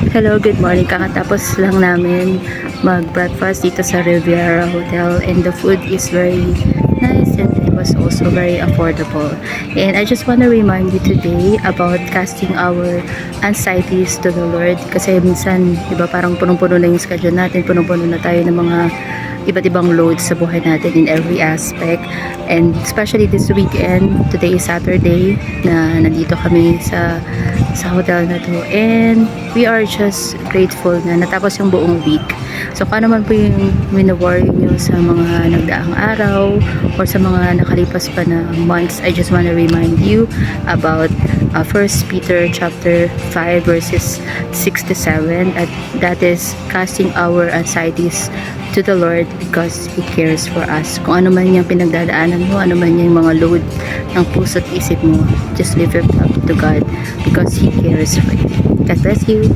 Hello, good morning. Kakatapos lang namin mag-breakfast dito sa Riviera Hotel and the food is very nice and it was also very affordable. And I just want to remind you today about casting our anxieties to the Lord kasi minsan, di ba, parang punong-puno na yung schedule natin, punong-puno na tayo ng mga iba't ibang loads sa buhay natin in every aspect, and especially this weekend, today is Saturday na nandito kami sa hotel na to, and we are just grateful na natapos yung buong week. So kung ano man po yung wino-worry nyo sa mga nagdaang araw or sa mga nakalipas pa na months, I just want to remind you about 1 Peter chapter 5 verses 6 to 7, at that is casting our anxieties to the Lord because He cares for us. Kung ano man yung pinagdadaanan mo, ano man yung mga load ng puso't isip mo, just lift it up to God because He cares for you. God bless you.